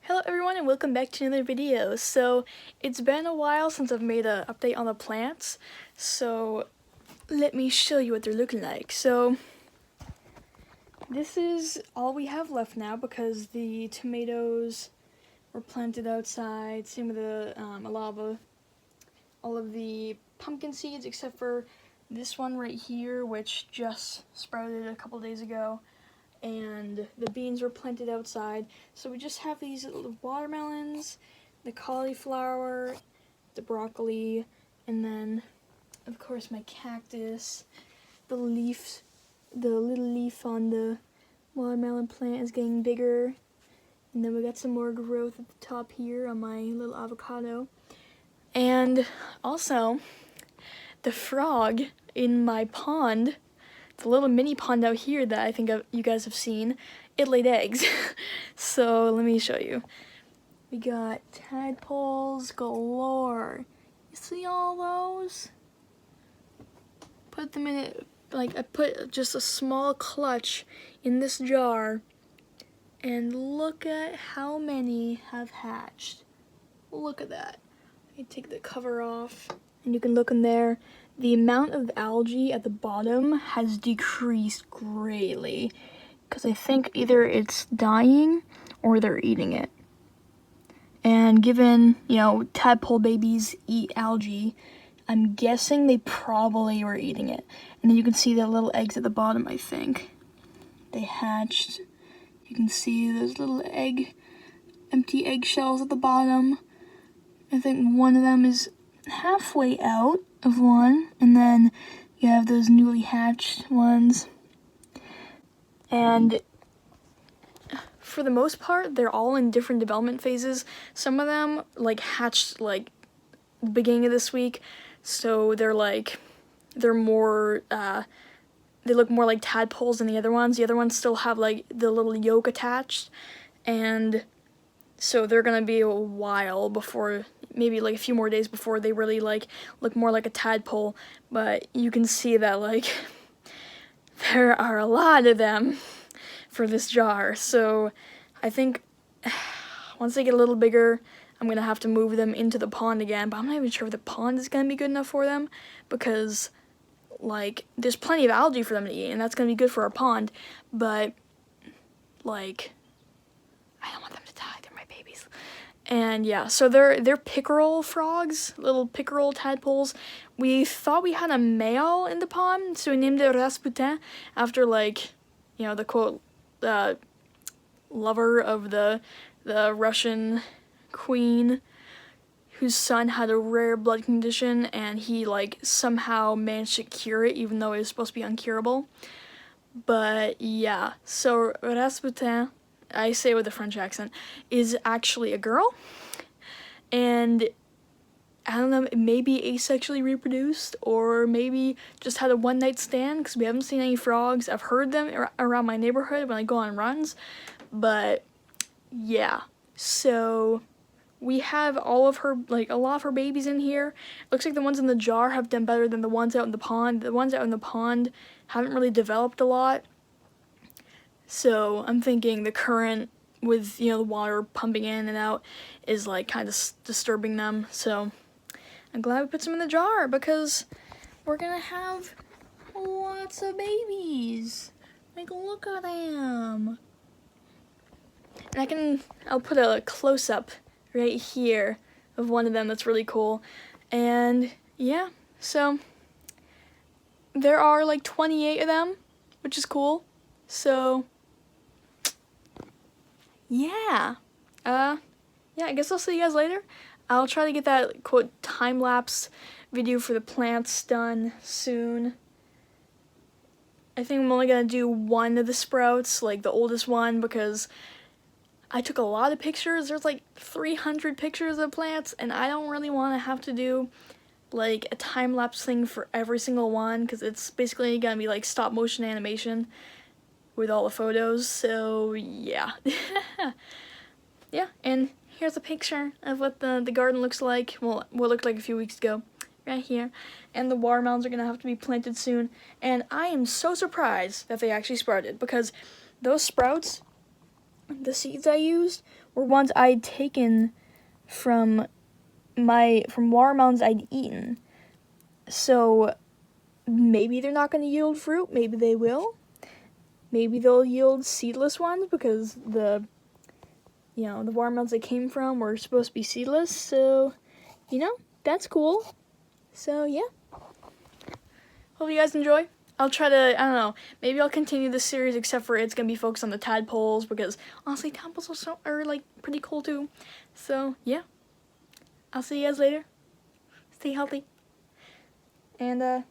Hello everyone and welcome back to another video. So it's been a while since I've made an update on the plants, so let me show you what they're looking like. So this is all we have left now because the tomatoes were planted outside, same with the all of the pumpkin seeds except for this one right here, which just sprouted a couple days ago. And the beans were planted outside. So we just have these little watermelons, the cauliflower, the broccoli, and then of course my cactus. The little leaf on the watermelon plant is getting bigger. And then we got some more growth at the top here on my little avocado. And also, the frog in my pond, the little mini pond out here that I think you guys have seen, it laid eggs. So let me show you. We got tadpoles galore. You see all those? Put them in it, like I put just a small clutch in this jar, and look at how many have hatched. Look at that. I take the cover off and you can look in there. The amount of algae at the bottom has decreased greatly because I think either it's dying or they're eating it. And given, tadpole babies eat algae, I'm guessing they probably were eating it. And then you can see the little eggs at the bottom, I think. They hatched. You can see those little empty eggshells at the bottom. I think one of them is halfway out of one, and then you have those newly hatched ones. And for the most part, they're all in different development phases. Some of them hatched the beginning of this week, so they're more they look more like tadpoles than the other ones. The other ones still have the little yolk attached, and so they're gonna be a while before, maybe a few more days before they really look more like a tadpole. But you can see that there are a lot of them for this jar. So I think once they get a little bigger, I'm gonna have to move them into the pond again. But I'm not even sure if the pond is gonna be good enough for them, because there's plenty of algae for them to eat, and that's gonna be good for our pond. But I don't want them to die. They're my babies. And yeah, so they're pickerel frogs, little pickerel tadpoles. We thought we had a male in the pond, so we named it Rasputin after the quote lover of the Russian queen, whose son had a rare blood condition, and he somehow managed to cure it even though it was supposed to be uncurable. But yeah, so Rasputin, I say it with a French accent, is actually a girl, and I don't know, maybe asexually reproduced, or maybe just had a one-night stand, because we haven't seen any frogs. I've heard them around my neighborhood when I go on runs, but yeah, so we have all of her, a lot of her babies in here. Looks like the ones in the jar have done better than the ones out in the pond. The ones out in the pond haven't really developed a lot. So I'm thinking the current with, the water pumping in and out is kind of disturbing them. So I'm glad we put some in the jar, because we're gonna have lots of babies. Look at them. And I'll put a close-up right here of one of them that's really cool. And yeah, so there are 28 of them, which is cool. So yeah, I guess I'll see you guys later. I'll try to get that quote time-lapse video for the plants done soon. I think I'm only gonna do one of the sprouts, the oldest one, because I took a lot of pictures. There's 300 pictures of plants, and I don't really want to have to do a time-lapse thing for every single one, because it's basically gonna be stop-motion animation with all the photos. So yeah. Yeah, and here's a picture of what the garden looks like. Well, what it looked like a few weeks ago, right here. And the watermelons are gonna have to be planted soon. And I am so surprised that they actually sprouted, because those sprouts, the seeds I used, were ones I'd taken from watermelons I'd eaten. So maybe they're not going to yield fruit, maybe they will. Maybe they'll yield seedless ones because the watermelons they came from were supposed to be seedless. So, that's cool. So, yeah. Hope you guys enjoy. I'll try to, I don't know, maybe I'll continue this series except for it's going to be focused on the tadpoles because honestly, tadpoles are like pretty cool too. So, yeah. I'll see you guys later. Stay healthy. And,